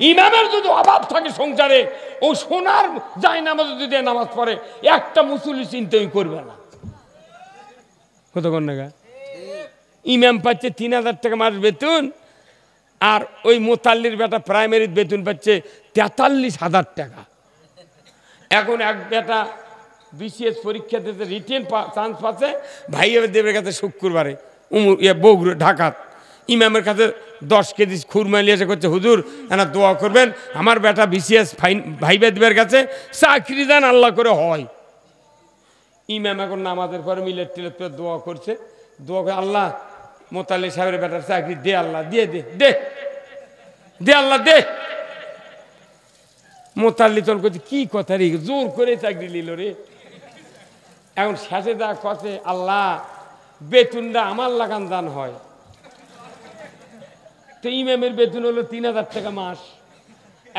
ইমামের যদি অভাব থাকে সংসারে, ও সোনার যায় নামাজ যদি নামাজ পড়ে, একটা মুসল্লি চিন্তাই করবে না। কতক্ষণ না ইমাম পাচ্ছে 3000 টাকা মাস বেতন, আর ওই মোতাল্লির বেটা প্রাইমারি বেতন পাচ্ছে 43,000 টাকা। এখন এক বেটা বিসিএস পরীক্ষা দিতে রিটেন চান্স পাচ্ছে, ভাইয়া দেবের কাছে শুক্রবারে বগুড়া ঢাকাত ইমামের কাছে 10 কেজি খুরমা নিয়ে এসে করছে, হুজুর এনা দোয়া করবেন, আমার বেটা বিসিএস ভাইবা দেবের কাছে চাকরি দেন আল্লাহ করে হয়। ইমাম এখন নামাজের পরে মিলেট টিলেট করে দোয়া করছে, দোয়া করে আল্লাহ মোতাল্লি সাহেবের বেটার চাকরি দে, আল্লাহ দিয়ে দে দে দে আল্লাহ দে। মোতাল্লি তখন করছে কি কথা রে, জোর করে চাকরি নিল রে। এখন শেষে যা কথা, আল্লাহ বেতনটা আমার লাগান দান হয়। তো ইমামের বেতন হলো 3000 টাকা মাস।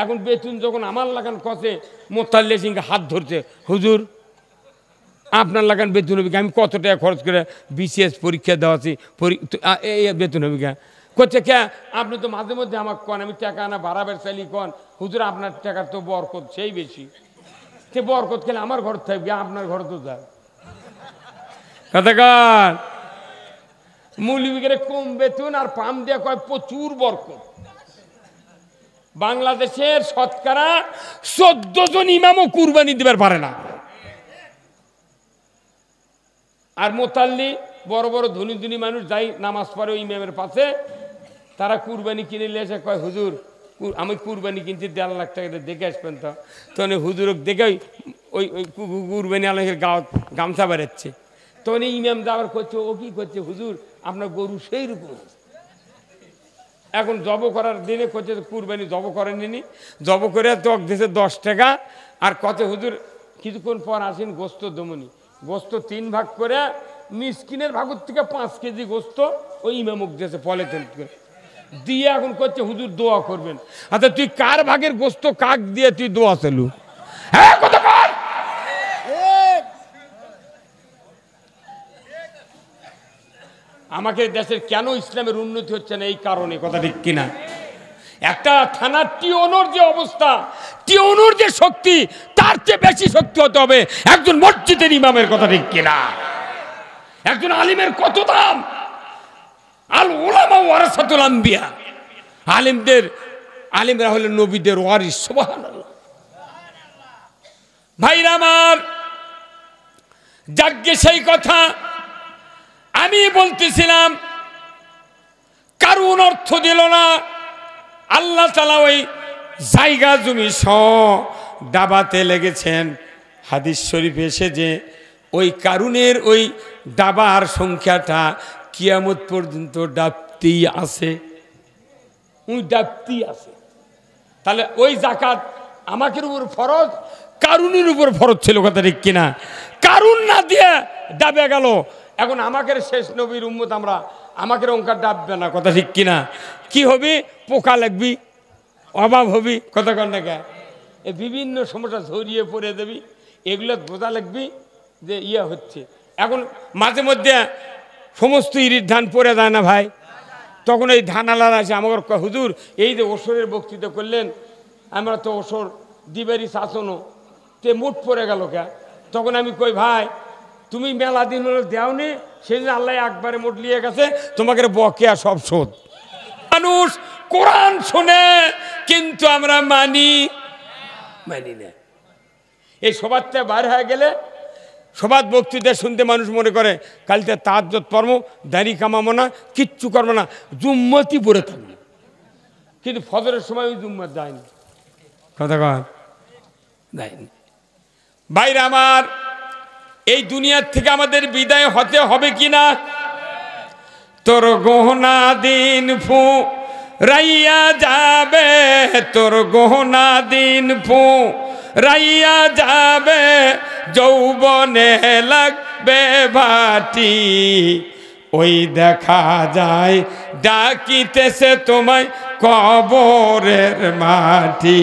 এখন বেতন যখন আমার লাগান কষে, মোতাল্লি সিংকে হাত ধরছে, হুজুর আপনার লাগান বেতন হবে, আমি কত টাকা খরচ করে বিসিএস পরীক্ষা দেওয়াছি, এই বেতন হবে কে? করছে কে? আপনি তো মাঝে মধ্যে আমাকে কন, আমি টাকা আনা বাড়াবার চাইলি কন, হুজুর আপনার টাকার তো বরকত সেই বেশি, সে বরকত খেলে আমার ঘর থাকবে, আপনার ঘর তো যায়। কথা কন, মৌলবীকে কম বেতন আর পাম দিয়ে কয় প্রচুর বরকত। বাংলাদেশের শতকরা 14 জন ইমামও কুরবানি দিবার পারে না। আর মোতাল্লি বড় বড় ধনী ধনী মানুষ যাই নামাজ পড়ে ওই ইমামের পাশে, তারা কুরবানি কিনে নিয়ে এসে কয়, হুজুর আমি কুরবানি কিনছি 1.5 লাখ টাকা দেখে আসবেন। তো তখন হুজুরক দেখে ওই কুরবানি আলহের গামছা বেড়াচ্ছে। তখন ইমাম যাওয়ার করছে, ও কি করছে, হুজুর আপনার গরু সেই রকম। এখন জব করার দিনে করছে কুরবানি জব করেনি, জব করে তো দিয়েছে 10 টাকা, আর কত হুজুর কিছুক্ষণ পর আসেন গোস্ত দমনি, গোস্ত 3 ভাগ করে মিসকিনের ভাগের থেকে 5 কেজি গোস্ত ওই ইমামুক দিয়েছে পলিথিন করে দিয়ে। এখন করছে হুজুর দোয়া করবেন। আচ্ছা তুই কার ভাগের গোস্ত কাক দিয়ে তুই দোয়া চালু? হ্যাঁ কত কার? আমাকে দেশের কেন ইসলামের উন্নতি হচ্ছে না এই কারণে, কথা ঠিক কিনা? একটা থানার টিওনোর যে অবস্থা, টিওনোর যে শক্তি, তার চেয়ে বেশি শক্তি হতে হবে একজন মসজিদের ইমামের, কথা ঠিক কিনা? একজন আলিমের কত দাম? আল উলামা ওয়ারাসাতুল আম্বিয়া, আলিমরা হলেন নবীদের ওয়ারিস। সুবহানাল্লাহ। ভাইরা আমার, যাজ্ঞে সেই কথা আমি বলতেছিলাম, কারণ অর্থ দিল না। আল্লাহ তাআলা ওই জায়গা জমি দাবাতে লেগেছেন। হাদিস শরীফে এসে যে ওই কারুনের ওই দাবার সংখ্যাটা কিয়ামত পর্যন্ত ডাবতেই আছে, ওই ডাবতেই আছে। তাহলে ওই যাকাত আমাদের উপর ফরজ, কারুনের উপর ফরজ ছিল, কথা ঠিক কিনা? কারুন না দিয়ে ডাবে গেল। এখন আমাদের শেষ নবীর উম্মত আমরা, আমাদের অঙ্কার ডাববে না, কথা ঠিক কিনা? কি হবি? পোকা লাগবি, অভাব হবি, কথা কন না কে? এই বিভিন্ন সমস্যা ঝরিয়ে পড়ে দেবি, এগুলো বোঝা লাগবি যে ইয়ে হচ্ছে। এখন মাঝে মধ্যে সমস্ত ইরির ধান পড়ে যায় না ভাই, তখন এই ধান আলাদা আছে আমার হুজুর এই যে ওসরের বক্তৃতা করলেন, আমরা তো ওসর দিবারি শাসনও তে মুঠ পড়ে গেল কে? তখন আমি কই ভাই তুমি মেলা দিন হলো দেওনি, সেদিন আল্লাহ একবারে মোট লিয়ে গেছে, তোমাকে বকেয়া সব শোধ। মানুষ কোরআন শোনে কিন্তু আমরা মানি না। এই সবারটা বার হয়ে গেলে সবার বক্তৃতা শুনতে মানুষ মনে করে কালকে তাহাজ্জুদ পড়বো, দাড়ি কামাবো না, কিচ্ছু করবো না, জুম্মতি পড়ে থাকবে। কিন্তু ফজরের সময় ওই জুম্মত যায়নি, কথা কয় যায়নি। ভাইরা আমার, এই দুনিয়ার থেকে আমাদের বিদায় হতে হবে কিনা? তোর গহনা দিন ফু রাইয়া যাবে, তোর গহনা দিন ফু রাইয়া যাবে, যৌবনে লাগবে ভাটি, ওই দেখা যায় ডাকিতেছে তোমায় কবরের মাটি,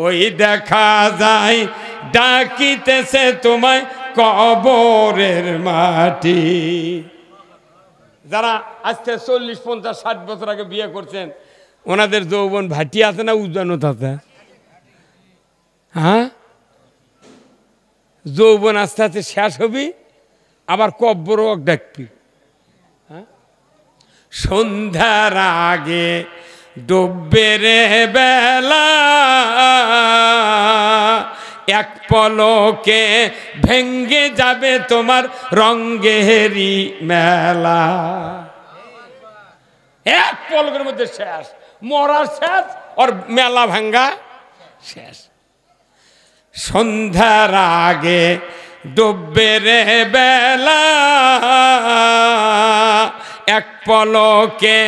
ওই দেখা যায় ডাকিতেছে তোমায় কবরের মাটি। যারা আজকে 40, 50, 60 বছর আগে বিয়ে করছেন, ওনাদের যৌবন ভাটি আছে না উজানো আছে? হ্যাঁ, যৌবন আস্তে আস্তে শেষ হবি, আবার কব্বরও ডাকবি। হ্যাঁ, সন্ধ্যার আগে ডুববে রে বেলা, এক পলকে ভেঙ্গে যাবে তোমার রঙ্গেরি মেলা। এক পলকের মধ্যে শেষ, মরা শেষ আর মেলা ভাঙ্গা শেষ। সন্ধ্যার আগে ডুববে রে বেলা, এক পলকে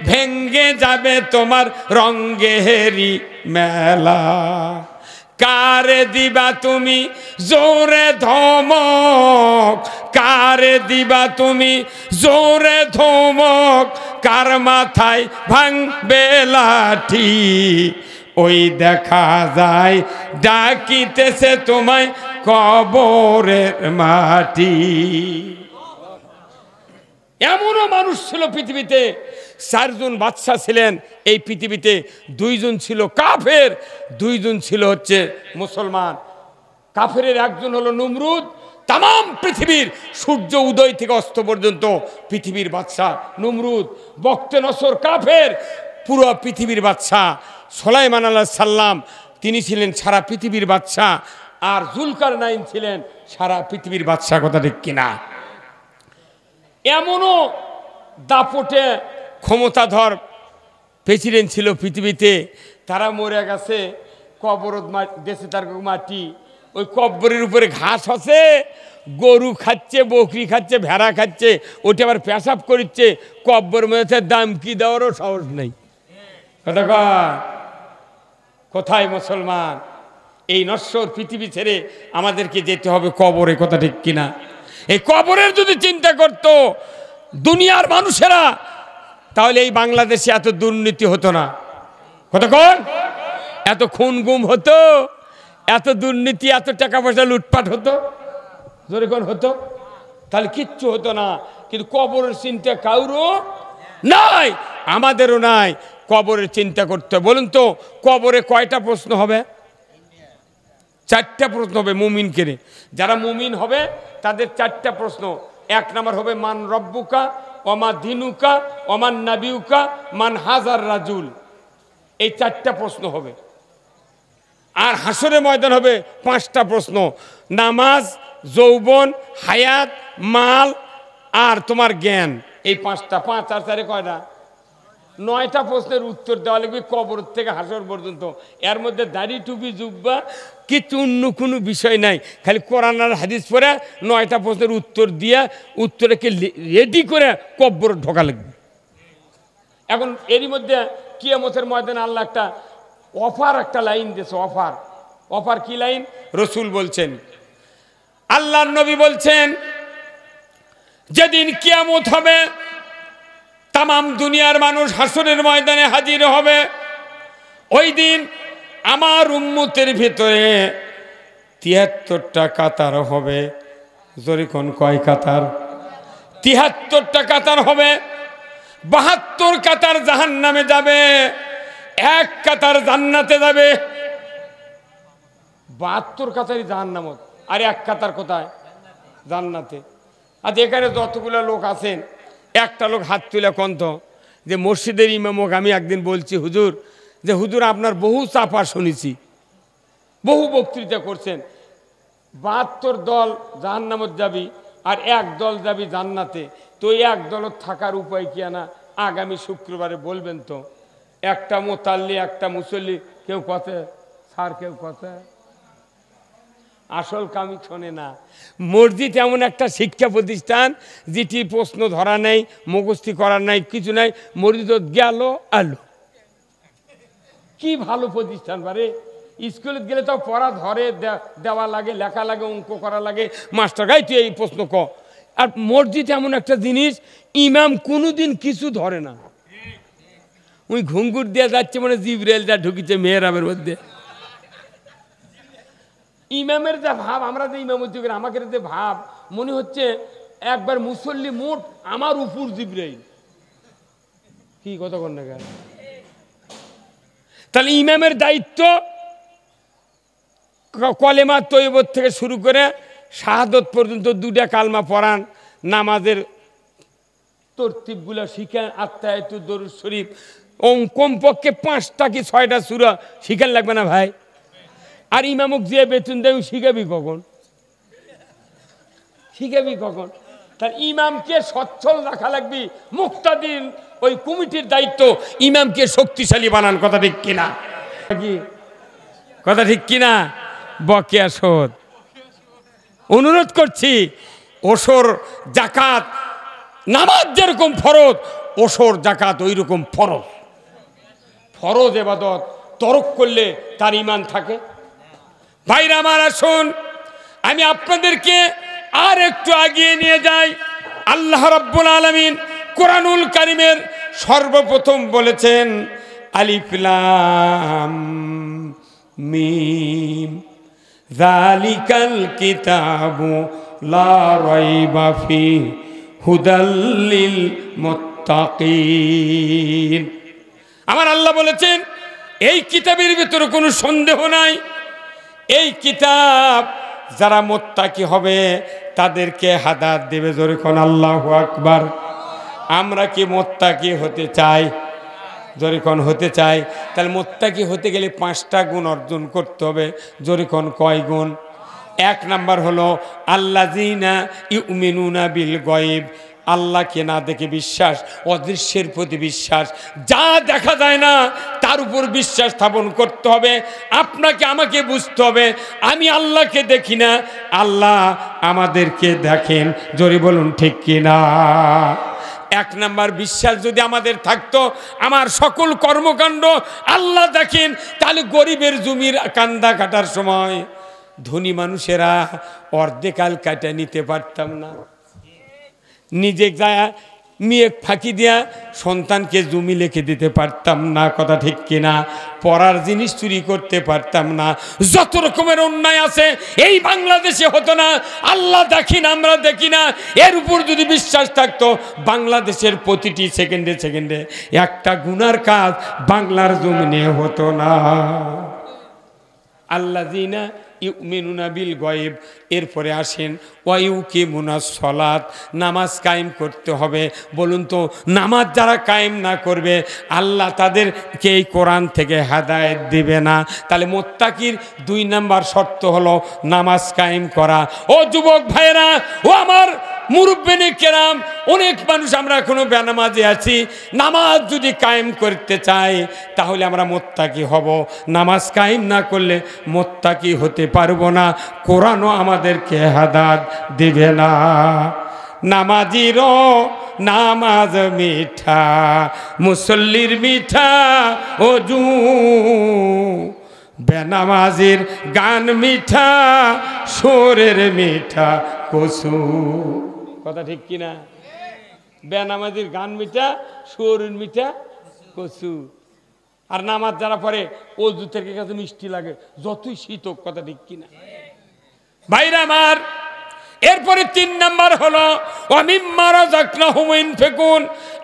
ভেঙ্গে যাবে তোমার রঙ্গেরি মেলা। কারে দিবা তুমি জোরে ধমক, কারে দিবা তুমি জোরে ধমক, কার মাথায় ভাঙবে লাঠি, ওই দেখা যায় ডাকিতেছে তোমায় কবরের মাটি। এমনও মানুষ ছিল পৃথিবীতে, 4 জন বাদশা ছিলেন এই পৃথিবীতে, 2 জন ছিল কাফের, 2 জন ছিল হচ্ছে মুসলমান। কাফেরের একজন হলো নমরুদ, তাম পৃথিবীর সূর্য উদয় থেকে অস্ত পর্যন্ত পৃথিবীর বাদশা নমরুদ। বক্তে নসর কাফের, পুরো পৃথিবীর বাদশা। সুলাইমান আলাইহিস সালাম তিনি ছিলেন সারা পৃথিবীর বাদশা, আর জুলকারনাইন ছিলেন সারা পৃথিবীর বাদশা। কথা ঠিক কিনা? এমনও দাপটে ক্ষমতাধর প্রেসিডেন্ট ছিল পৃথিবীতে, তারা মরে গেছে, কবর দেশে তার মাটি, ওই কবরের উপরে ঘাস আছে, গরু খাচ্ছে, বকরি খাচ্ছে, ভেড়া খাচ্ছে, ওটা আবার পেশাব করছে, কব্বর মধ্যে দাম কি দেওয়ারও সাহস নেই। কথা কয় কোথায় মুসলমান? এই নশ্বর পৃথিবী ছেড়ে আমাদেরকে যেতে হবে কবরে। কথা ঠিক কিনা? এই কবরের যদি চিন্তা করত দুনিয়ার মানুষেরা, তাহলে এই বাংলাদেশে এত দুর্নীতি হতো না। কতক্ষণ এত খুন গুম হতো, এত দুর্নীতি, এত টাকা পয়সা লুটপাট হতো, জোরে কোন হতো? তাহলে কিচ্ছু হতো না। কিন্তু কবরের চিন্তা কারো নাই, আমাদেরও নাই। কবরের চিন্তা করতে বলুন তো, কবরে কয়টা প্রশ্ন হবে? 4টা প্রশ্ন হবে মুমিনকে। যারা মুমিন হবে তাদের 4টা প্রশ্ন। 1 নম্বর হবে মান রব্বুকা ওমা দিনুকা ওমান নাবিউকা মান হাজার রাজুল। এই 4টা প্রশ্ন হবে। আর হাসরের ময়দান হবে 5টা প্রশ্ন, নামাজ, যৌবন, হায়াত, মাল আর তোমার জ্ঞান। এই 5টা, 5 আর 4 কয়টা? 9টা প্রশ্নের উত্তর দেওয়া লাগবে কবর থেকে হাসর পর্যন্ত। এর মধ্যে দাড়ি টুপি জুব্বা কিছু অন্য কোনো বিষয় নাই, খালি কোরআন আর হাদিস পড়ে 9টা প্রশ্নের উত্তর দিয়ে উত্তরকে রেডি করে কবর ঢোকা লাগবে। এখন এরই মধ্যে কিয়ামতের ময়দানে আল্লাহ একটা অফার, একটা লাইন দিয়েছে। অফার, অফার কি লাইন? রসুল বলছেন, আল্লাহর নবী বলছেন, যেদিন কিয়ামত হবে তাম দুনিয়ার মানুষ হাসরের ময়দানে হাজির হবে। ওই দিন আমার উম্মতের ভিতরে 73টা কাতার হবে। জোরে কোন কয় কাতার? 73টা কাতার হবে। 72 কাতার জাহান্নামে যাবে, 1 কাতার জান্নাতে যাবে। 72 কাতারই জাহান্নামত, আর 1 কাতার কোথায়? জান্নাতে। আজ এখানে যতগুলো লোক আছেন, একটা লোক হাত তুলে কন্ত যে মসজিদের ইমামক আমি একদিন বলছি, হুজুর, যে হুজুর আপনার বহু চাপা শুনেছি, বহু বক্তৃতা করছেন, 72 দল জাহান্নামত যাবি আর 1 দল যাবি জান্নাতে, তো 1 দলত থাকার উপায় কি না আগামী শুক্রবারে বলবেন তো? একটা মোতাল্লি, একটা মুসল্লি, কেউ কথা স্যার, কেউ কথা আসল কামি শোনে না। মসজিদ এমন একটা শিক্ষা প্রতিষ্ঠান যেটি প্রশ্ন ধরা নেই, মুখস্থি করার নাই, কিছু নাই, মসজিদ গেল আলো। কি ভালো প্রতিষ্ঠান পারে। স্কুলে গেলে তো পড়া ধরে, দেওয়া লাগে, লেখা লাগে, অঙ্ক করা লাগে, মাস্টার গাই তুই এই প্রশ্ন ক। আর মসজিদ এমন একটা জিনিস, ইমাম কোনোদিন কিছু ধরে না। ওই ঘুঙ্গুর দিয়ে যাচ্ছে, মানে জিবরাইল যা ঢুকিছে মেহরাবের মধ্যে। ইমামের যা ভাব, আমরা যে ইমামতি করি, আমাকে যে ভাব মনে হচ্ছে একবার মুসল্লি মোট আমার উপর জিবরাইল। কি কথা কর না কেন? তাহলে ইমামের দায়িত্ব কলেমা তৈবত থেকে শুরু করে শাহাদত পর্যন্ত দুটা কালমা পড়ান, নামাজের তরতিবগুলো শিখেন, আত্মায়াতু দরুদ শরীফ, কমপক্ষে 5টা কি 6টা সূরা শিখেন লাগবে না ভাই? আর ইমামক যে বেতন দেয় শিখাবি কখন? শিখাবি কখন? তার ইমামকে সচ্ছল রাখা লাগবে, মুক্তাদিন ওই কমিটির দায়িত্ব ইমামকে শক্তিশালী বানান। কথা ঠিক কিনা? কি কথা ঠিক কিনা? বকেয়া শোধ। অনুরোধ করছি, ওসর জাকাত নামাজ যেরকম ফরজ, ওসর জাকাত ওই রকম ফরজ। ফরজ ইবাদত তরক করলে তার ঈমান থাকে? ভাইরা আমার, আসুন আমি আপনাদেরকে আর একটু এগিয়ে নিয়ে যাই। আল্লাহ রাব্বুল আলামিন কোরআনুল কারীমের সর্বপ্রথম বলেছেন আলিফ লাম মিম যালিকাল কিতাবু লা রাইবা ফিহি হুদাল লিল মুত্তাকিন। আমার আল্লাহ বলেছেন এই কিতাবের ভিতরে কোনো সন্দেহ নাই, এই কিতাব যারা মুত্তাকি হবে তাদেরকে হাদায়াত দেবে। জোরে কোন আল্লাহু আকবার। আমরা কি মুত্তাকি হতে চাই? জোরে কোন হতে চাই? তাহলে মুত্তাকি হতে গেলে 5টা গুণ অর্জন করতে হবে। জোরে কোন কয় গুণ? 1 নাম্বার হলো আল্লাযিনা ইউমিনুনা বিল গায়ব, আল্লাহকে না দেখে বিশ্বাস, অদৃশ্যের প্রতি বিশ্বাস, যা দেখা যায় না তার উপর বিশ্বাস স্থাপন করতে হবে। আপনাকে আমাকে বুঝতে হবে আমি আল্লাহকে দেখি না, আল্লাহ আমাদেরকে দেখেন। জোরে বলুন ঠিক কিনা? 1 নাম্বার বিশ্বাস যদি আমাদের থাকতো আমার সকল কর্মকাণ্ড আল্লাহ দেখেন, তাহলে গরিবের জমির কান্দা কাটার সময় ধনী মানুষেরা অর্ধেকাল কাটা নিতে পারতাম না। নিজে যায় মেয়ে ফাঁকি দিয়া সন্তানকে জমি লিখে দিতে পারতাম না। কথা ঠিক কিনা? পড়ার জিনিস চুরি করতে পারতাম না। যত রকমের অন্যায় আছে এই বাংলাদেশে হতো না। আল্লাহ দেখি না, আমরা দেখি না, এর উপর যদি বিশ্বাস থাকতো বাংলাদেশের প্রতিটি সেকেন্ডে সেকেন্ডে একটা গুনার কাজ বাংলার জমিনে হতো না। আল্লাযিনা ইউমিনুনা বিল গায়ব। এরপরে আসেন ওয়ায়ুকিমুনাস সালাত, নামাজ কায়েম করতে হবে। বলুন তো নামাজ যারা কায়েম না করবে আল্লাহ তাদেরকে এই কোরআন থেকে হেদায়েত দিবে না। তাহলে মুত্তাকির 2 নাম্বার শর্ত হলো নামাজ কায়েম করা। ও যুবক ভাইরা, ও আমার মুরব্বিনে কেরাম, অনেক মানুষ আমরা এখনো বেনামাজে আছি। নামাজ যদি কায়েম করতে চাই তাহলে আমরা মুত্তাকি হব। নামাজ কায়েম না করলে মুত্তাকি হতে পারবো না, কোরআনও আমাদেরকে হেদায়েত দিবে না। নামাজির নামাজ মিঠা, মুসল্লির মিঠা ওযু, বেনামাজির গান মিঠা, সুরের মিঠা কসু। কথা ঠিক কিনা? বেনামাজির গান মিঠা, সুরের মিঠা কসু। আর নামাজ যারা পড়ে অজু থেকে কাছে মিষ্টি লাগে যতই শীত হোক। কথা ঠিক কিনা ভাইরা আমার? এরপরে 3 নাম্বার হলো ওয়ামিম্মা রাযাকনাহুম ইনফিকুন।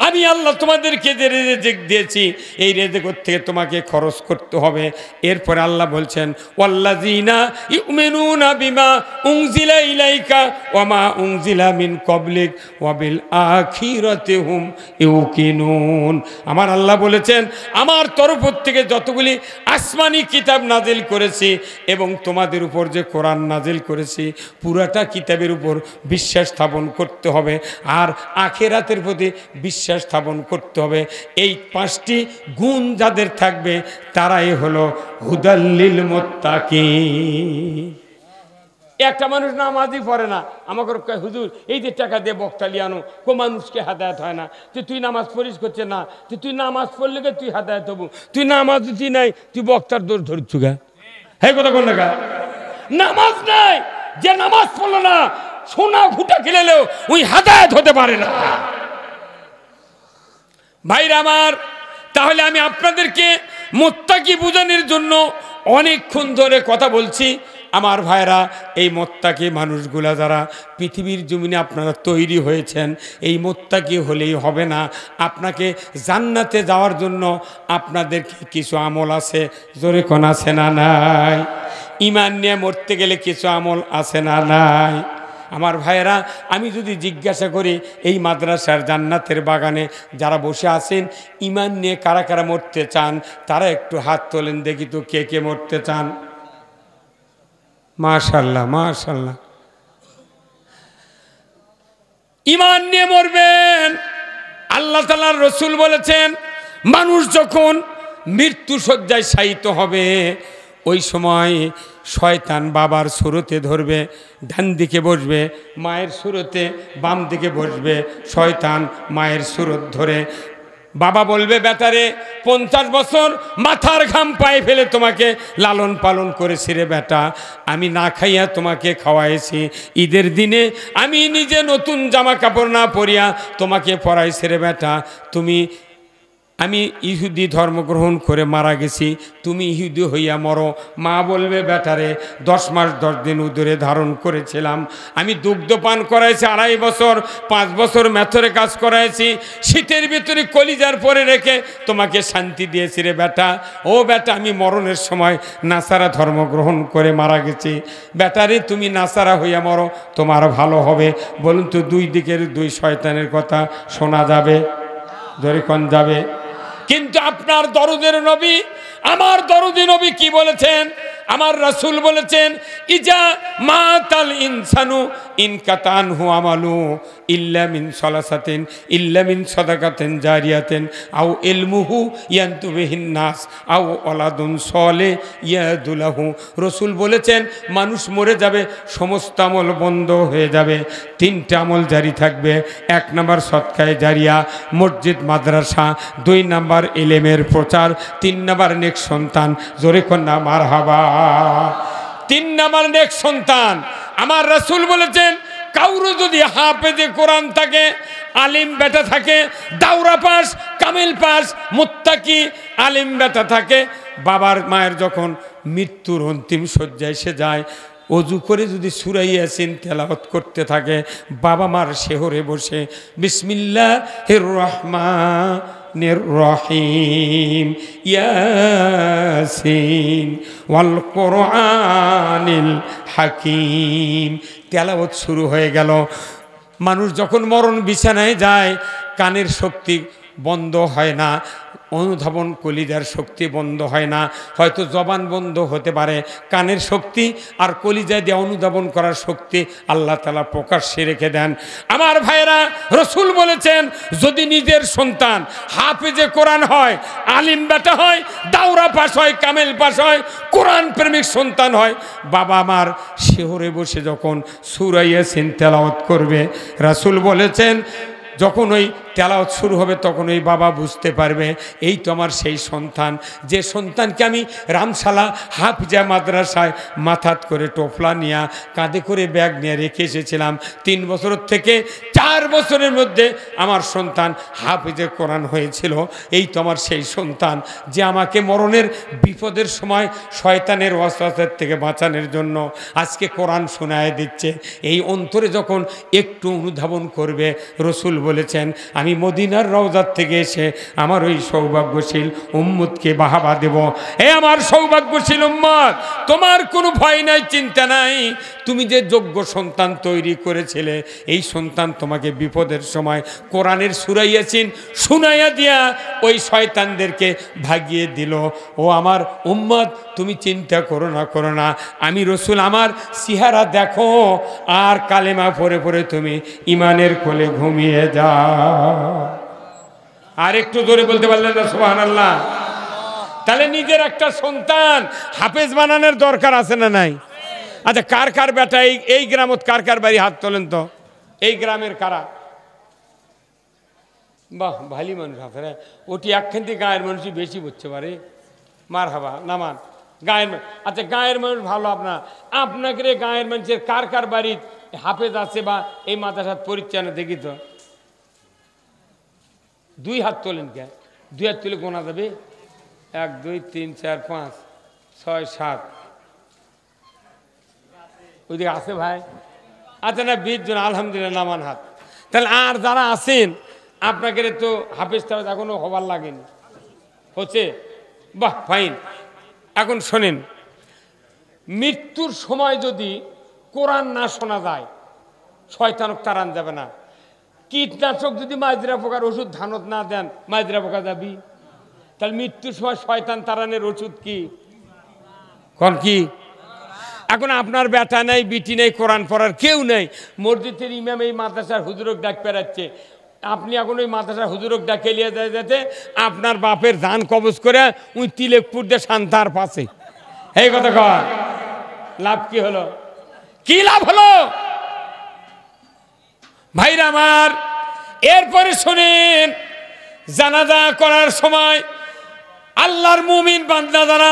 আমি আল্লাহ তোমাদেরকে যে রিজিক দিয়েছি এই রিজিক থেকে তোমাকে খরচ করতে হবে। এরপরে আল্লাহ বলছেন ওয়াল্লাযিনা ইউমিনুনা বিমা উনজিলা ইলাইকা ওয়া মা উনজিলা মিন ক্বাবলিক ওয়া বিল আখিরাতি হুম ইউকিনুন। আমার আল্লাহ বলেছেন আমার তরফ থেকে যতগুলি আসমানি কিতাব নাজিল করেছি এবং তোমাদের উপর যে কোরআন নাজিল করেছি পুরাটা কিতাবের উপর বিশ্বাস স্থাপন করতে হবে আর আখিরাতের প্রতি বিশ্বাস স্থাপন করতে হবে। এই 5টি গুণ যাদের থাকবে তারাই হলো হুদাল্লিল মুত্তাকিন। একটা মানুষ নামাজই পড়ে না, আমাকে কয় হুজুর এই যে টাকা দিয়ে বক্তালি আনো, কো মানুষকে হেদায়েত হয় না। তুই নামাজ পড়িস করছে না, তুই নামাজ পড়লে তুই হেদায়েত হবো। তুই নামাজ তুই নাই, তুই বক্তার দৌড় ধরছু গা। হ্যাঁ কথা কোন না? নামাজ নাই, যে নামাজ পড়লো না সোনা ঘুটা খেলেও ওই হেদায়েত হতে পারে না। ভাইরা আমার, তাহলে আমি আপনাদেরকে মুত্তাকি বুঝানোর জন্য অনেকক্ষণ ধরে কথা বলছি। আমার ভাইরা, এই মোত্তাকি মানুষগুলা যারা পৃথিবীর জমিনে আপনারা তৈরি হয়েছেন, এই মোত্তাকি হলেই হবে না। আপনাকে জান্নাতে যাওয়ার জন্য আপনাদেরকে কিছু আমল আছে, জোরে কোন আছে না নাই? ঈমান নিয়ে মরতে গেলে কিছু আমল আছে না নাই? আমার ভাইয়েরা, আমি যদি জিজ্ঞাসা করি এই মাদ্রাসার জান্নাতের বাগানে যারা বসে আছেন, ঈমান নিয়ে কারা কারা মরতে চান, তারা একটু হাত তোলেন দেখি তো, কে কে মরতে চান? মাশাআল্লাহ, মাশাআল্লাহ। ঈমান নিয়ে মরবেন। আল্লাহ তাআলার রাসূল বলেছেন, মানুষ যখন মৃত্যু শয্যায় শায়িত হবে, ওই সময় শয়তান বাবার সুরতে ধরবে, ডান দিকে বসবে, মায়ের সুরতে বাম দিকে বসবে। শয়তান মায়ের সুরত ধরে বাবা বলবে, বেটারে 50 বছর মাথার ঘাম পায়ে ফেলে তোমাকে লালন পালন করেছি রে বেটা, আমি না খাইয়া তোমাকে খাওয়াইছি, ঈদের দিনে আমি নিজে নতুন জামা কাপড় না পরিয়া তোমাকে পরাইছি রে বেটা, আমি ইহুদি ধর্মগ্রহণ করে মারা গেছি, তুমি ইহুদি হইয়া মরো। মা বলবে, বেটারে 10 মাস 10 দিন উদরে ধারণ করেছিলাম, আমি দুগ্ধ পান করাইছি 2.5 বছর, 5 বছর মেথরে কাজ করাইছি, শীতের ভিতরে কলিজার পরে রেখে তোমাকে শান্তি দিয়েছি রে বেটা। ও বেটা, আমি মরণের সময় নাসারা ধর্মগ্রহণ করে মারা গেছি, বেটারে তুমি নাসারা হইয়া মরো, তোমার ভালো হবে। বলুন তো, দুই দিকের দুই শয়তানের কথা শোনা যাবে? ধরে কোন যাবে? কিন্তু আপনার দরদের নবী, আমার দরদি নবী কি বলেছেন? আমার রাসূল বলেছেন, ইজা মাতাল ইনসানু ইনকাতানহু আমালু ইল্লা মিন সালাসাতিন ইল্লা মিন সাদাকাতিন জারিয়াতিন আও ইলমুহু ইয়ানতু বিহিন নাস আও ওয়ালাদুন সালে ইয়াদুলাহু। রাসূল বলেছেন, মানুষ মরে যাবে, সমস্ত আমল বন্ধ হয়ে যাবে, 3টা আমল জারি থাকবে। 1 নাম্বার সদকায়ে জারিয়া, মসজিদ মাদ্রাসা। 2 নাম্বার ইলমের প্রচার। 3 নাম্বার নেক সন্তান। জোরে কন্যা মারহাবা। 3 নাম্বার নেক সন্তান। আমার রাসূল বলেছেন, কাউরো যদি হাফেজে কোরআন থাকে, আলিম বেটা থাকে, দাওরা পাস, কামিল পাস, মুত্তাকি আলিম বেটা থাকে, বাবার মায়ের যখন মৃত্যুর অন্তিম শয্যায় সে যায়, অজু করে যদি সূরা ইয়াসিন তেলাওয়াত করতে থাকে, বাবা মার শেহরে বসে বিসমিল্লাহির রহমানির রহিম ইয়াসিন ওয়াল কোরআনিল হাকিম তেলাওয়াত শুরু হয়ে গেল। মানুষ যখন মরণ বিছানায় যায়, কানের শক্তি বন্ধ হয় না, অনুধাবন কলিজার শক্তি বন্ধ হয় না, হয়তো জবান বন্ধ হতে পারে, কানের শক্তি আর কলিজা দিয়ে অনুধাবন করার শক্তি আল্লাহ তাআলা প্রকাশ্যে রেখে দেন। আমার ভাইরা, রাসূল বলেছেন, যদি নিজের সন্তান হাফেজে কোরআন হয়, আলিম বেটা হয়, দাওরা পাস হয়, কামেল পাস হয়, কোরআন প্রেমিক সন্তান হয়, বাবা আমার শিহরে বসে যখন সূরা ইয়াসিন তেলাওয়াত করবে, রাসূল বলেছেন, যখন ওই তেলাওয়াত শুরু হবে তখন ওই বাবা বুঝতে পারবে, এই তো আমার সেই সন্তান, যে সন্তানকে আমি রামশালা হাফিজা মাদ্রাসায় মাথাত করে টোফলা নিয়ে, কাঁধে করে ব্যাগ নিয়ে রেখে এসেছিলাম। 3 বছর থেকে 4 বছরের মধ্যে আমার সন্তান হাফিজে কোরআন হয়েছিল। এই তো আমার সেই সন্তান, যে আমাকে মরণের বিপদের সময় শয়তানের ওয়াসওয়াসার থেকে বাঁচানোর জন্য আজকে কোরআন শোনায় দিচ্ছে। এই অন্তরে যখন একটু অনুধাবন করবে, রাসূল বলেছেন, আমি মদিনার রওজার থেকে এসে আমার ওই সৌভাগ্যশীল উম্মতকে বাহাবা দেব। এ আমার সৌভাগ্যশীল উম্মত, তোমার কোনো ভয় নাই, চিন্তা নাই, তুমি যে যোগ্য সন্তান তৈরি করেছিলে, এই সন্তান তোমাকে বিপদের সময় কোরআনের সূরা ইয়াসিন শুনাইয়া দিয়া ওই শয়তানদেরকে ভাগিয়ে দিল। ও আমার উম্মত, তুমি চিন্তা করো না, আমি রাসূল আমার চেহারা দেখো, আর কালেমা পড়ে পড়ে তুমি ইমানের কোলে ঘুমিয়ে যাও। আর একটু জোরে বলতে পারলেন না সুবহানাল্লাহ? তাহলে নিজের একটা সন্তান হাফেজ বানানোর দরকার আছে না নাই? আচ্ছা, কার কার বেটা এই গ্রামত, কার কার বাড়ি হাত তোলেন তো, এই গ্রামের কারা? বাহ, ভালি মানুষ আপনারা। ওটি একখান গায়ের মানুষই বেশি বুঝতে পারে। মার হাবা নামান গায়ের। আচ্ছা, গায়ের মানুষ ভালো। আপনাকে গায়ের মানুষের কার কার বাড়ি হাফেজ আছে বা এই মাদ্রাসার পরিচয় দেখি তো? 2 হাত তোলেন কে? 2 হাত তুলে গোনা যাবে? 1 2 3 4 5 6 7 ওইদিকে আছে ভাই? আচ্ছা না, 20 জন, আলহামদুলিল্লাহ, নামান হাত। তাহলে আর যারা আছেন আপনাকে তো হাফেজ টাফেজ এখনো হবার লাগেনি, হচ্ছে? বাহ, ফাইন। এখন শোনেন, মৃত্যুর সময় যদি কোরআন না শোনা যায়, শয়তানক তাড়ান যাবে না। কীটনাশক যদি মাজরা পোকার ওষুধ ধানত না দেন, মাজরা পোকা যাবি। তাহলে মৃত্যুর সময় শয়তান তাড়ানের ওষুধ কি? কোন কি? এখন আপনার বেটা নেই, বিটি নেই, কোরআন পড়ার কেউ নেই, মসজিদের ইমাম এই মাদ্রাসার হুজুরক ডাক পেরাচ্ছে, আপনি এখন ওই মাদ্রাসার হুজুরক ডাকে নিয়ে যেতে আপনার বাপের ধান কবজ করে ওই তিলেকপুর দিয়ে শান্তার পাশে, এই কথা কর, লাভ কি হলো? কি লাভ হলো ভাইরা আমার? এরপরে শোনেন, জানাজা করার সময় আল্লাহর মুমিন বান্দা যারা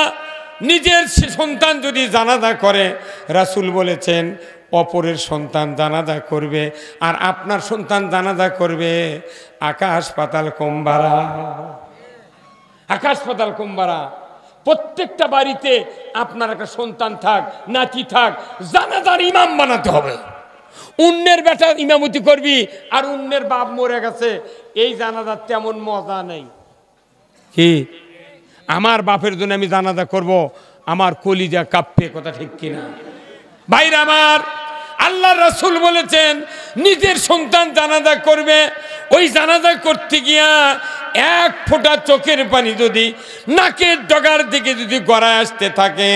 নিজের সন্তান যদি জানাজা করে, রাসূল বলেছেন অপরের সন্তান জানাজা করবে আর আপনার সন্তান জানাজা করবে, আকাশ পাতাল কমবারা, আকাশ পাতাল কমবারা। প্রত্যেকটা বাড়িতে আপনার একটা সন্তান থাক, নাতি থাক, জানাজার ইমাম বানাতে হবে। অন্যের বেটা ইমামতি করবি আর অন্যের বাপ মরে গেছে, এই জানাজার তেমন মজা নেই। কি আমার বাপের জন্য আমি জানাজা করব, আমার কলিজা কাঁপবে, কথা ঠিক কিনা ভাইরা আমার? আল্লাহ রাসূল বলেছেন নিজের সন্তান জানাজা করবে, ওই জানাজা করতে গিয়া এক ফোঁটা চোখের পানি যদি নাকের ডগার দিকে যদি গড়ায় আসতে থাকে,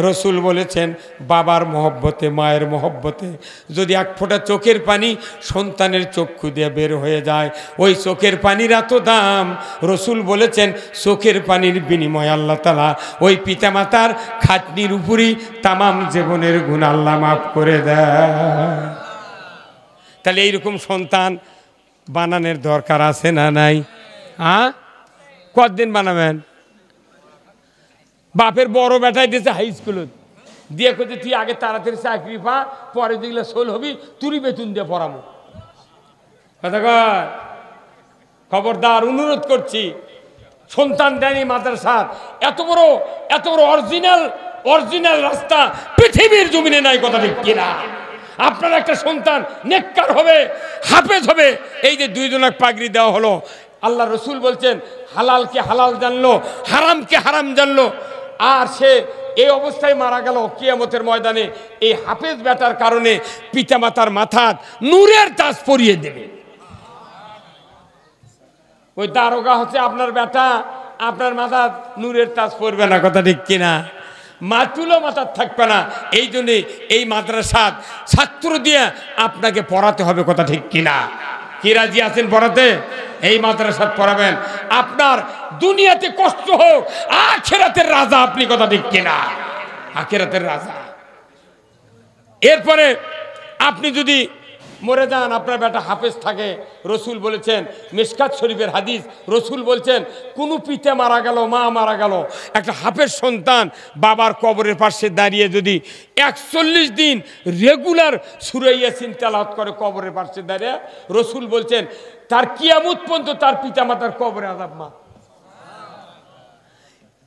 রসুল বলেছেন বাবার মহব্বতে, মায়ের মহব্বতে যদি এক ফোঁটা চোখের পানি সন্তানের চক্ষু দিয়ে বের হয়ে যায়, ওই চোখের পানির এত দাম, রসুল বলেছেন চোখের পানির বিনিময়ে আল্লাহ তাআলা ওই পিতামাতার খাটনির উপরই তামাম জীবনের গুণ আল্লাহ মাফ করে দেয়। তাহলে এইরকম সন্তান বানানোর দরকার আছে না নাই? হ্যাঁ, কতদিন বানাবেন? বাপের বড় বেটাই দিয়েছে হাই স্কুলত দিয়ে, করছে তুই আগে তাড়াতাড়ি চাকরি পা, পরে যেগুলো সোল হবি তুই বেতন দিয়ে পড়াবো। কথা কর, খবরদার, অনুরোধ করছি, সন্তান দেয়নি মাদ্রাসার, এত বড় অরিজিনাল রাস্তা পৃথিবীর জমিনে নাই, কথা ঠিক কিনা? আপনার একটা সন্তান নেককার হবে, হাফেজ হবে, এই যে 2 জনক পাগড়ি দেওয়া হলো, আল্লাহ রসুল বলছেন হালালকে হালাল জানলো, হারামকে হারাম জানলো, আর সে এই অবস্থায় মারা গেল কিয়ামতের ময়দানে, এই হাফেজ বেটার কারণে পিতামাতার মাথার নূরের তাজ পরিয়ে দেবে। ওই দারোগা হচ্ছে আপনার বেটা, আপনার মাথার নূরের তাজ পরবে না, কথা ঠিক কিনা? মাতুলো মাথার থাকবে না। এই জন্যে এই মাদ্রাসার ছাত্র দিয়ে আপনাকে পড়াতে হবে, কথা ঠিক কিনা? কি রাজি আছেন পড়াতে? এই মাদ্রাসাত পড়াবেন, আপনার দুনিয়াতে কষ্ট হোক, আখিরাতের রাজা আপনি, কথা ঠিক কিনা? আখিরাতের রাজা। এরপরে আপনি যদি মরে যান, আপনার বেটা হাফেজ থাকে, রসুল বলেছেন, মিশকাত শরীফের হাদিস, রসুল বলছেন কোনো পিতা মারা গেল, মা মারা গেল, একটা হাফেজ সন্তান বাবার কবরের পাশে দাঁড়িয়ে যদি 41 দিন রেগুলার সূরা ইয়াসিন তেলাওয়াত করে কবরের পাশে দাঁড়িয়ে, রসুল বলছেন তার কিয়ামত পর্যন্ত তার পিতামাতার কবরে আযাব মা।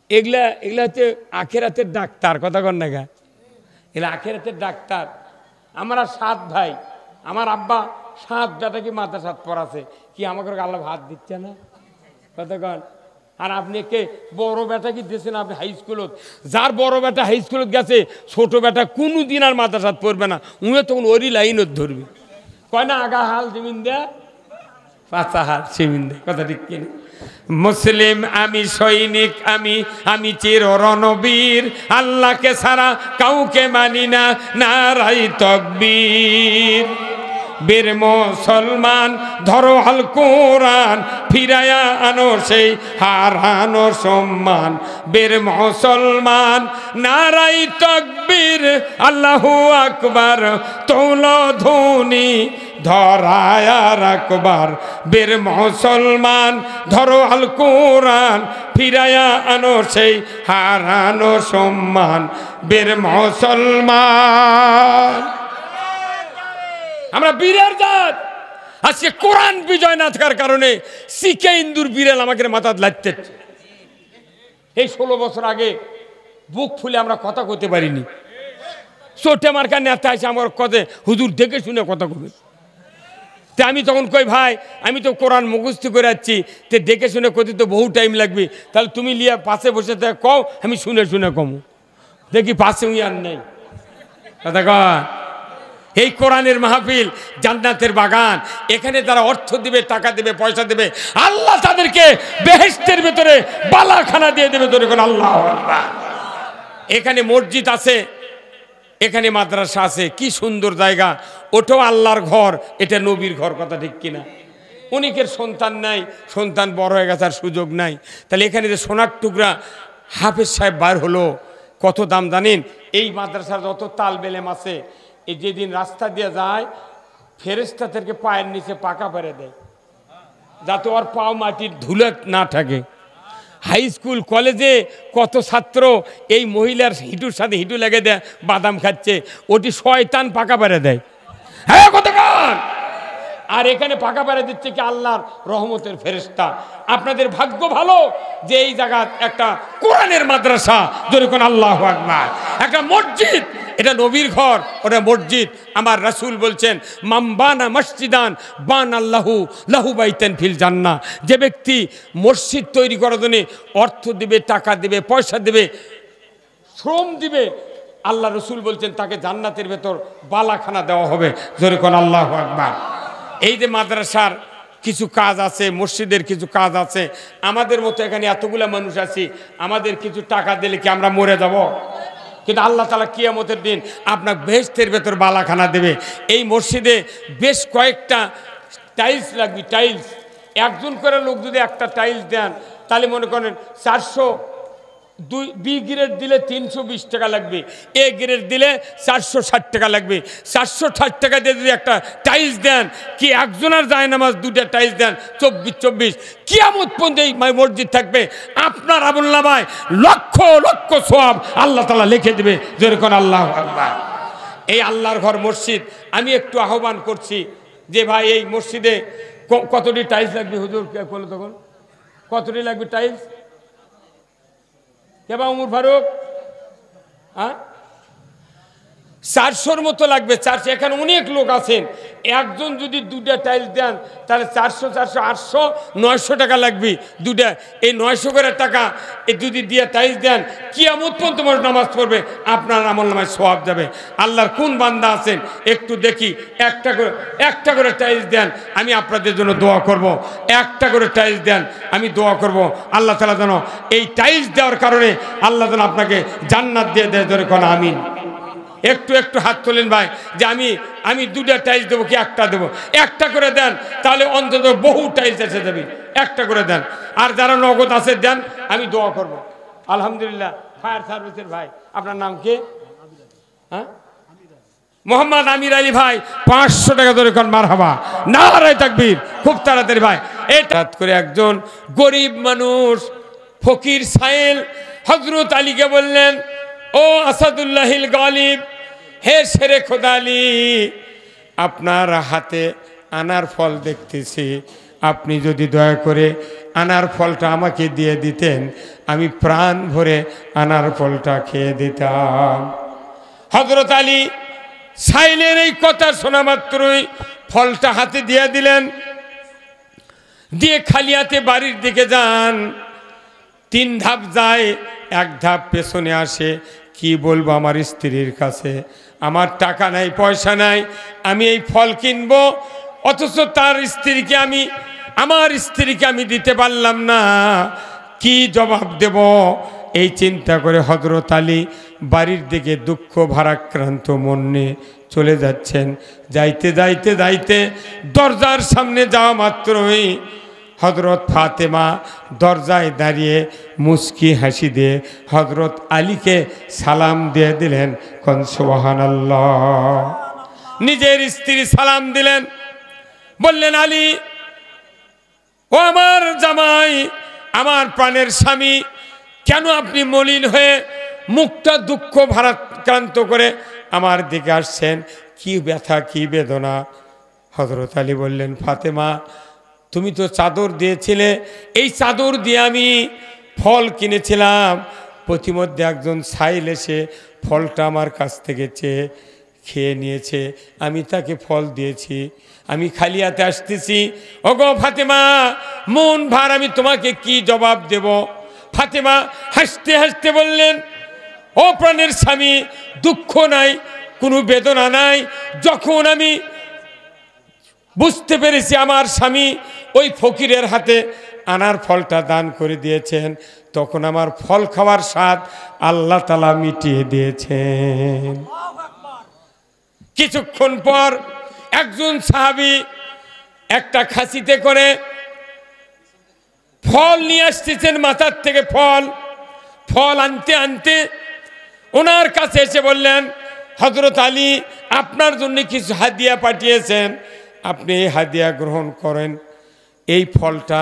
এগুলা হচ্ছে আখিরাতের ডাক্তার, কথা কন না গা? এগুলা আখিরাতের ডাক্তার। আমরা 7 ভাই, আমার আব্বা 7 বেটাকে মাদ্রাসাত পড়াছে, কি আমাকে আল্লাহ ভাত দিচ্ছে না, কথা কন? আর আপনি কে বড় বেটা কি দিয়েছেন আপনি হাই স্কুলত? যার বড় বেটা হাই স্কুলত গেছে, ছোট বেটা কোনো দিন আর মাদ্রাসাত পড়বে না, উনি তখন ওরই লাইনত ধরবে, কয় না আগা হাল জমিন দেয়, পাঁচা হাল জমিন দেয়, কথা ঠিক কিনা? মুসলিম আমি, সৈনিক আমি চির রণবীর, আল্লাহকে ছাড়া কাউকে মানি না, নারাই তাকবীর। বীর মুসলমান ধরো আল কোরআন, ফিরায়া আনো সেই হারানো সম্মান। বীর মুসলমান নারাই তাকবীর, আল্লাহু আকবার, তোলো ধ্বনি ধরায়া রাখবার। বীর মুসলমান ধরো আল কোরআন, ফিরায়া আনো সেই হারানো সম্মান। বীর মুসলমান, আমরা বীরের জাত। আজকে কোরআন বিজয় না থাকার কারণে শিখে ইন্দুর বিড়াল আমাকে মাথা লাগতে। এই 16 বছর আগে বুক ফুলে আমরা কথা কইতে পারিনি, চোটে মার্কা নেতা আছে আমার কথা হুজুর দেখে শুনে কথা কবে। তে আমি তখন কই ভাই আমি তো কোরআন মুখস্থ করে যাচ্ছি, তে দেখে শুনে করতে তো বহু টাইম লাগবে, তাহলে তুমি লিয়া পাশে বসে থাকে কও, আমি শুনে শুনে কমু। দেখি পাশে উই আর নেই কথা কয়। এই কোরআনের মাহফিল জান্নাতের বাগান, এখানে তারা অর্থ দিবে, টাকা দেবে, পয়সা দেবে, আল্লাহ তাদেরকে বেহেশতের ভেতরে বালাখানা দিয়ে দেবে। ধরে কোন আল্লাহ আকবার। এখানে মসজিদ আছে, এখানে মাদ্রাসা আছে, কি সুন্দর জায়গা। ওটাও আল্লাহর ঘর, এটা নবীর ঘর, কথা ঠিক কিনা? অনেকের সন্তান নাই, সন্তান বড় হয়ে গেছে আর সুযোগ নাই, তাহলে এখানে যে সোনার টুকরা হাফেজ সাহেব বার হলো, কত দাম জানেন? এই মাদ্রাসার যত তাল বেলেম আছে, এই যেদিন রাস্তা দিয়ে যায় ফেরেশতাদেরকে পায়ের নিচে পাকা পেরে দেয়, যাতে ওর পাও মাটির ধুলে না থাকে। হাই স্কুল কলেজে কত ছাত্র এই মহিলার হিঁটুর সাথে হিঁটু লেগে দেয়, বাদাম খাচ্ছে, ওটি শয়তান পাকা পেরে দেয়। হ্যাঁ কতক্ষণ। আর এখানে পাকা পেরে দিচ্ছে কি আল্লাহর রহমতের ফেরেশতা। আপনাদের ভাগ্য ভালো যে এই জায়গা একটা কোরআনের মাদ্রাসা, যেরকম আল্লাহু আকবার, একটা মসজিদ, এটা নবীর ঘর, ওটা মসজিদ। আমার রাসূল বলছেন মামবানা মসজিদান বান আল্লাহু লাহু বাইতান ফিল জান্নাহ। যে ব্যক্তি মসজিদ তৈরি করার জন্য অর্থ দিবে, টাকা দিবে, পয়সা দিবে, শ্রম দিবে, আল্লাহ রসুল বলছেন তাকে জান্নাতের ভেতর বালাখানা দেওয়া হবে। যেরকম আল্লাহু আকবার। এই যে মাদ্রাসার কিছু কাজ আছে, মসজিদের কিছু কাজ আছে, আমাদের মতো এখানে এতগুলা মানুষ আছি, আমাদের কিছু টাকা দিলে কি আমরা মরে যাব? কিন্তু আল্লাহ তাআলা কিয়ামতের দিন আপনার বেহেশতের ভেতর বালাখানা দেবে। এই মসজিদে বেশ কয়েকটা টাইলস লাগবে, টাইলস। একজন করে লোক যদি একটা টাইলস দেন, তাহলে মনে করেন 400, বি গ্রেড দিলে 320 টাকা লাগবে, এ গ্রেড দিলে 460 টাকা লাগবে। 460 টাকা দিয়ে যদি একটা টাইলস দেন, কি একজনের যায় নামাজ দুটা টাইলস দেন, 24 কিয়ামত পর্যন্ত এই মসজিদ থাকবে। আপনার আমলনামায় লক্ষ লক্ষ সওয়াব আল্লাহ তাআলা লিখে দেবে। যেরকম আল্লাহু আকবার। এই আল্লাহর ঘর মসজিদ, আমি একটু আহ্বান করছি যে ভাই এই মসজিদে কতটি টাইলস লাগবে? হুজুর কে বলো তখন কতটি লাগবে টাইলস? কেবা উমর ফারুক, হ্যাঁ 400-র মতো লাগবে। 400, এখানে অনেক লোক আছেন, একজন যদি দুটা টাইলস দেন তাহলে 400, 800, 900 টাকা লাগবে দুটা। এই 900 করে টাকা এই যদি দিয়ে টাইলস দেন, কিয়ামত পর্যন্ত তোমার নামাজ পড়বে, আপনার আমলনামায় সওয়াব যাবে। আল্লাহর কোন বান্দা আছেন একটু দেখি, একটা করে টাইলস দেন, আমি আপনাদের জন্য দোয়া করব। একটা করে টাইলস দেন, আমি দোয়া করব আল্লাহ তাআলা যেন এই টাইলস দেওয়ার কারণে আল্লাহ যেন আপনাকে জান্নাত দিয়ে দেয়। ধরে কোন আমিন। একটু একটু হাত তোলেন ভাই, যে আমি দুটা টাইলস দেবো কি একটা দেবো? একটা করে দেন, তাহলে অন্তত বহু টাইলস এসে যাবে। একটা করে দেন। আর যারা নগদ আছে দেন, আমি দোয়া করব। আলহামদুলিল্লাহ। ফায়ার সার্ভিসের ভাই, আপনার নাম কি? হ্যাঁ, মোহাম্মদ আমির আলী ভাই, 500 টাকা ধরে কোন মারহাবা, নারায়ে তাকবীর। খুব তাড়াতাড়ি ভাই। এটা করে একজন গরিব মানুষ ফকির সাইল হযরত আলীকে বললেন, ও আসাদুল্লাহিল গালিব, হে শেরে খোদা আলী, আপনার হাতে আনার ফল দেখতেছি, আপনি যদি দয়া করে আনার ফলটা আমাকে দিয়ে দিতেন, আমি প্রাণ ভরে আনার ফলটা খেয়ে দিতাম। হযরত আলী সাইলের এই কথা শোনা মাত্রই ফলটা হাতে দিয়ে দিলেন, দিয়ে খালি হাতে বাড়ির দিকে যান। 3 ধাপ যায়, 1 ধাপ পেছনে আসে। কি বলবো আমার স্ত্রীর কাছে, আমার টাকা নাই, পয়সা নাই, আমি এই ফল কিনবো, অথচ তার স্ত্রীকে আমার স্ত্রীকে আমি দিতে পারলাম না, কি জবাব দেব? এই চিন্তা করে হযরত আলী বাড়ির দিকে দুঃখ ভারাক্রান্ত মন নিয়ে চলে যাচ্ছেন। যাইতে যাইতে যাইতে দরজার সামনে যাওয়া মাত্রই হযরত ফাতেমা দরজায় দাঁড়িয়ে মুস্কি হাসি দিয়ে হযরত আলীকে সালাম দিয়ে দিলেন। কোন সুবহানাল্লাহ। নিজের স্ত্রী সালাম দিলেন, বললেন, আলী, ও আমার জামাই, আমার প্রাণের স্বামী, কেন আপনি মলিন হয়ে মুখটা দুঃখ ভারাক্রান্ত করে আমার দিকে আসছেন? কি ব্যথা, কি বেদনা? হযরত আলী বললেন, ফাতেমা, তুমি তো চাদর দিয়েছিলে, এই চাদর দিয়ে আমি ফল কিনেছিলাম, প্রতিমধ্যে একজন ছাইল এসে ফলটা আমার কাছ থেকে চেয়ে খেয়ে নিয়েছে। আমি তাকে ফল দিয়েছি, আমি খালি হাতে আসতেছি। ওগো ফাতেমা, মন ভার, আমি তোমাকে কি জবাব দেব? ফাতেমা হাসতে হাসতে বললেন, ও প্রাণের স্বামী, দুঃখ নাই, কোনো বেদনা নাই। যখন আমি বুঝতে পেরেছি আমার স্বামী ওই ফকিরের হাতে আনার ফলটা দান করে দিয়েছেন, তখন আমার ফল খাওয়ার স্বাদ আল্লাহ তাআলা মিটিয়ে দিয়েছেন। কিছুক্ষণ পর একজন সাহাবী একটা খাসিতে করে ফল নিয়ে আসতেছেন, মাথার থেকে ফল আনতে আনতে ওনার কাছে এসে বললেন, হযরত আলী আপনার জন্য কিছু হাদিয়া পাঠিয়েছেন, আপনি এই হাদিয়া গ্রহণ করেন। এই ফলটা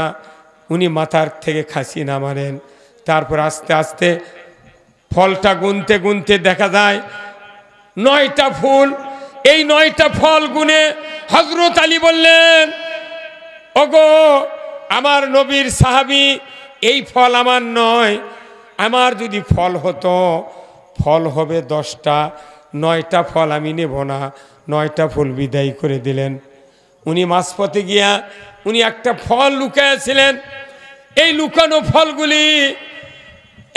উনি মাথার থেকে খাসি নামালেন। তারপর আস্তে আস্তে ফলটা গুনতে গুনতে দেখা যায় 9টা ফুল। এই 9টা ফল গুনে হযরত আলী বললেন, ওগো আমার নবীর সাহাবী, এই ফল আমার নয়, আমার যদি ফল হতো ফল হবে 10টা, 9টা ফল আমি নেব না। 9টা ফুল বিদায় করে দিলেন। উনি মাঝপথে গিয়া উনি একটা ফল লুকাইছিলেন। এই লুকানো ফলগুলি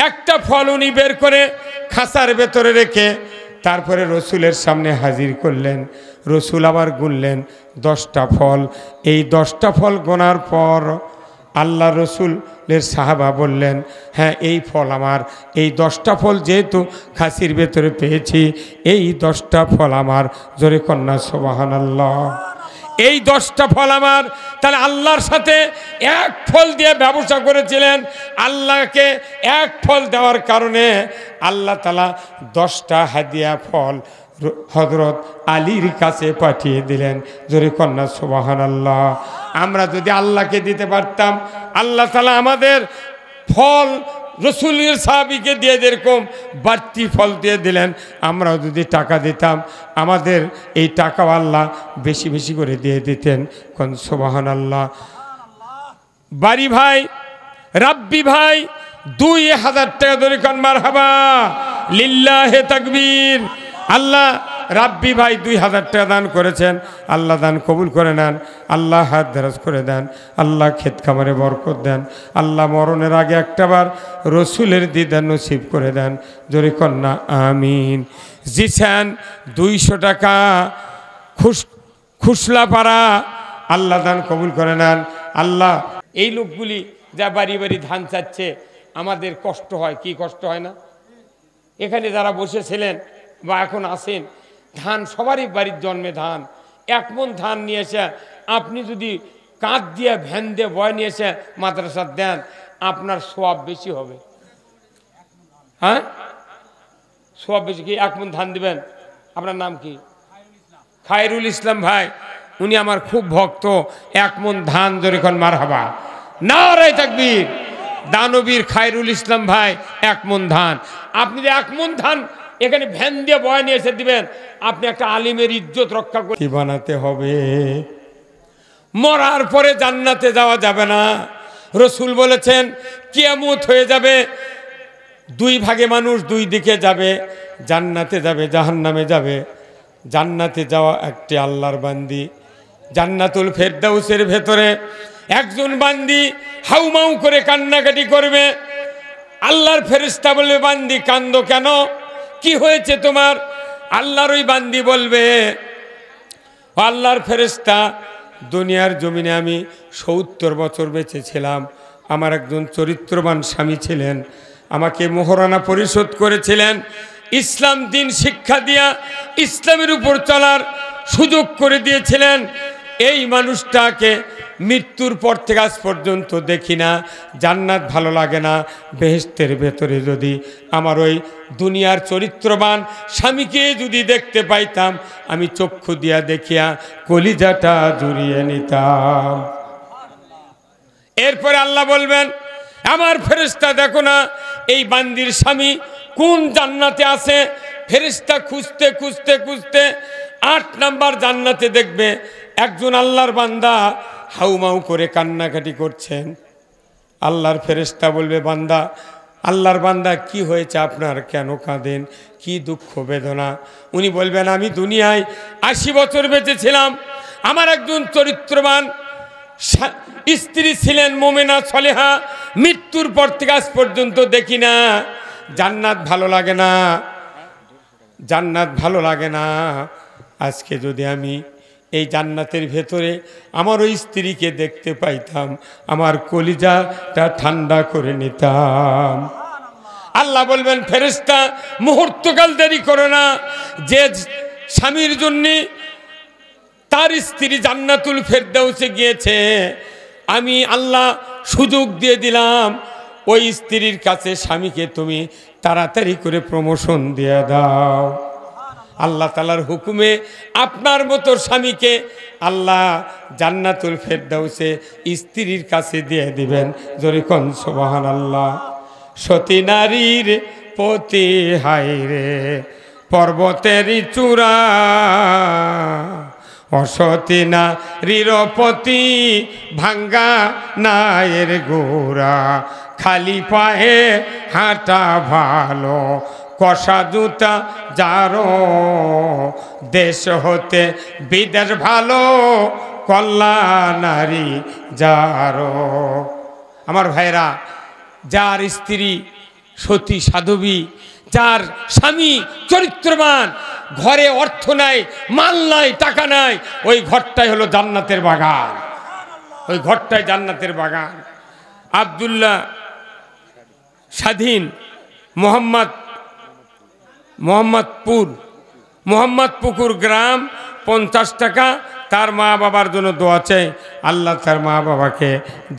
একটা ফল উনি বের করে খাঁচার ভেতরে রেখে তারপরে রসুলের সামনে হাজির করলেন। রসুল আবার গুনলেন 10টা ফল। এই 10টা ফল গোনার পর আল্লাহ রসুলের সাহাবা বললেন, হ্যাঁ এই ফল আমার, এই 10টা ফল যেহেতু খাসির ভেতরে পেয়েছি, এই 10টা ফল আমার। জোরে কন্যা সুবহানাল্লাহ। এই 10টা ফল আমার। তাহলে আল্লাহর সাথে এক ফল দিয়ে ব্যবসা করেছিলেন। আল্লাহকে এক ফল দেওয়ার কারণে আল্লাহ তাআলা 10টা হাদিয়া ফল হযরত আলীর কাছে পাঠিয়ে দিলেন। জোরে কন্যা সুবহানাল্লাহ। আমরা যদি আল্লাহকে দিতে পারতাম, আল্লাহ তাআলা আমাদের ফল রসুলের সাহাবীকে দিয়ে যেরকম বাড়তি ফল দিয়ে দিলেন, আমরাও যদি টাকা দিতাম আমাদের এই টাকা আল্লাহ বেশি বেশি করে দিয়ে দিতেন। কোন সুবহানাল্লাহ। বাড়ি ভাই, রাব্বি ভাই 2000 টাকা ধরে কোন মারহাবা, লিল্লাহে তাকবীর। আল্লাহ রাব্বি ভাই 2000 টাকা দান করেছেন। আল্লাহ দান কবুল করে নেন, আল্লাহ হাত দারাজ করে দেন, আল্লাহ ক্ষেত খামারে বরকত দেন, আল্লাহ মরণের আগে একটাবার রসুলের দিদার নসিব করে দেন। জোরে কন্যা আমিন। জিছেন 200 টাকা খুশলা পাড়া, আল্লাহ দান কবুল করে নেন। আল্লাহ এই লোকগুলি যা বাড়ি বাড়ি ধান চাচ্ছে, আমাদের কষ্ট হয়, কি কষ্ট হয় না? এখানে যারা বসেছিলেন বা এখন আসেন, ধান সবারই বাড়ির জন্মে ধান। 1 মণ ধান নিয়ে এসে আপনি যদি কাঁধ দিয়ে ভ্যান দিয়ে বয় নিয়ে এসে মাদ্রাসা দেন, আপনার সওয়াব বেশি হবে। হ্যাঁ, সওয়াব বেশি। কি 1 মণ ধান দিবেন? আপনার নাম কি? খায়রুল ইসলাম ভাই, উনি আমার খুব ভক্ত। 1 মণ ধান ধরে কোন মারহাবা, নারে তাকবীর। দানবীর খায়রুল ইসলাম ভাই 1 মণ ধান। আপনি যে 1 মণ ধান এখানে ভ্যান দিয়ে বয় নিয়ে এসে দিবেন, আপনি একটা আলিমের ইজ্জত রক্ষা করে বানাতে হবে। মরার পরে জান্নাতে যাওয়া যাবে না। রসুল বলেছেন কিয়ামত হয়ে যাবে, 2 ভাগে মানুষ 2 দিকে যাবে, জান্নাতে যাবে জাহান্নামে যাবে। জান্নাতে যাওয়া একটি আল্লাহর বান্দি, জান্নাতুল ফেরদাউসের ভেতরে একজন বান্দি হাউমাউ করে কান্নাকাটি করবে। আল্লাহর ফেরেশতা বলবে, বান্দি কান্দো কেন, কি হয়েছে তোমার? আল্লাহর ওই বান্দি বলবে, আল্লাহর ফেরেশতা, দুনিয়ার জমিনে আমি 70 বছর বেঁচে ছিলাম। আমার একজন চরিত্রবান স্বামী ছিলেন, আমাকে মোহরানা পরিশোধ করেছিলেন, ইসলাম দিন শিক্ষা দিয়া ইসলামের উপর চলার সুযোগ করে দিয়েছিলেন। এই মানুষটাকে মৃত্যুর পর থেকে আজ পর্যন্ত দেখি না। জান্নাত ভালো লাগে না, বেহেশতের ভেতরে যদি আমার ওই দুনিয়ার চরিত্রবান স্বামীকে যদি দেখতে পাইতাম, আমি চক্ষু দিয়া দেখিয়া কলিজাটা জুড়িয়ে নিতাম। এরপরে আল্লাহ বলবেন, আমার ফেরেশতা দেখো না এই বান্দির স্বামী কোন জান্নাতে আছে। ফেরেশতা খুঁজতে খুঁজতে খুঁজতে 8 নাম্বার জান্নাতে দেখবে একজন আল্লাহর বান্দা হাউমাউ করে কান্নাকাটি করছেন। আল্লাহর ফেরেশতা বলবে, বান্দা আল্লাহর বান্দা কি হয়েছে আপনার, কেন কাঁদেন, কি দুঃখ বেদনা? উনি বলবেন আমি দুনিয়ায় 80 বছর বেঁচেছিলাম, আমার একজন চরিত্রবান স্ত্রী ছিলেন মোমেনা সলেহা, মৃত্যুর পর থেকে আজ পর্যন্ত দেখি না। জান্নাত ভালো লাগে না, জান্নাত ভালো লাগে না। আজকে যদি আমি এই জান্নাতের ভেতরে আমার ওই স্ত্রীকে দেখতে পাইতাম, আমার কলিজাটা ঠান্ডা করে নিতাম। আল্লাহ বলবেন ফেরেশতা মুহূর্তকাল দেরি করো না, যে স্বামীর জন্য তার স্ত্রী জান্নাতুল ফেরদাউসে গিয়েছে, আমি আল্লাহ সুযোগ দিয়ে দিলাম ওই স্ত্রীর কাছে স্বামীকে তুমি তাড়াতাড়ি করে প্রমোশন দিয়ে দাও। আল্লাহ তাআলার হুকুমে আপনার মতো স্বামীকে আল্লাহ জান্নাতুল ফেরদাউসে স্ত্রীর কাছে দিয়ে দিবেন। জোরে কোন সুবহানাল্লাহ। সতী নারীর পতি হায়রে পর্বতেরই চূড়া, অসতী নারীর পতি ভাঙ্গা নায়ের গোড়া, খালি পায়ে হাঁটা ভালো কষা জুতা যারো, দেশ হতে বিদেশ ভালো কল্যাণ নারী যারো। আমার ভাইরা, যার স্ত্রী সতী সাধবী, যার স্বামী চরিত্রবান, ঘরে অর্থ নাই, মাল নাই, টাকা নাই, ওই ঘরটাই হলো জান্নাতের বাগান, ওই ঘরটাই জান্নাতের বাগান। আব্দুল্লাহ স্বাধীন মোহাম্মদপুকুর গ্রাম, 50 টাকা তার মা বাবার জন্য দোয়া চাই। আল্লাহ তার মা বাবাকে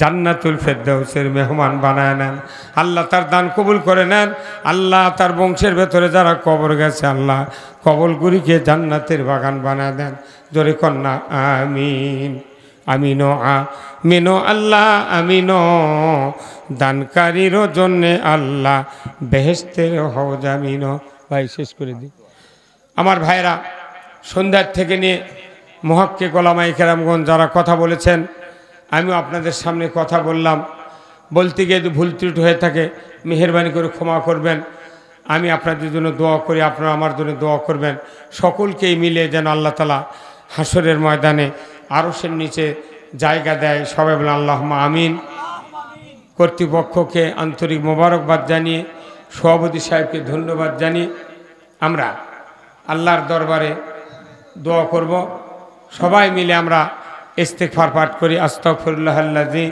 জান্নাতুল ফেরদাউসের মেহমান বানায় নেন, আল্লাহ তার দান কবুল করে নেন। আল্লাহ তার বংশের ভেতরে যারা কবর গেছে, আল্লাহ কবরগুলিকে জান্নাতের বাগান বানায় দেন। জোরে কন্যা আমিন। আমিনো আমিনো আল্লাহ আমিনো, দানকারীর জন্যে আল্লাহ বেহেশতের হওজ আমিনো। ভাই শেষ করে দিই। আমার ভাইরা, সন্ধ্যার থেকে নিয়ে মুহাক্কিক ওলামায়ে কেরামগণ যারা কথা বলেছেন, আমিও আপনাদের সামনে কথা বললাম। বলতে গিয়ে যদি ভুল ত্রুটি হয়ে থাকে মেহেরবানি করে ক্ষমা করবেন। আমি আপনাদের জন্য দোয়া করি, আপনারা আমার জন্য দোয়া করবেন। সকলকেই মিলে যেন আল্লাহ তাআলা হাসরের ময়দানে আরশের নিচে জায়গা দেয়। সবাই বলেন আল্লাহুম্মা আমিন। কর্তৃপক্ষকে আন্তরিক মোবারকবাদ জানিয়ে, সভাপতি সাহেবকে ধন্যবাদ জানিয়ে আমরা আল্লাহর দরবারে দোয়া করব। সবাই মিলে আমরা ইস্তিগফার পাঠ করি। আস্তাগফিরুল্লাহাল্লাযী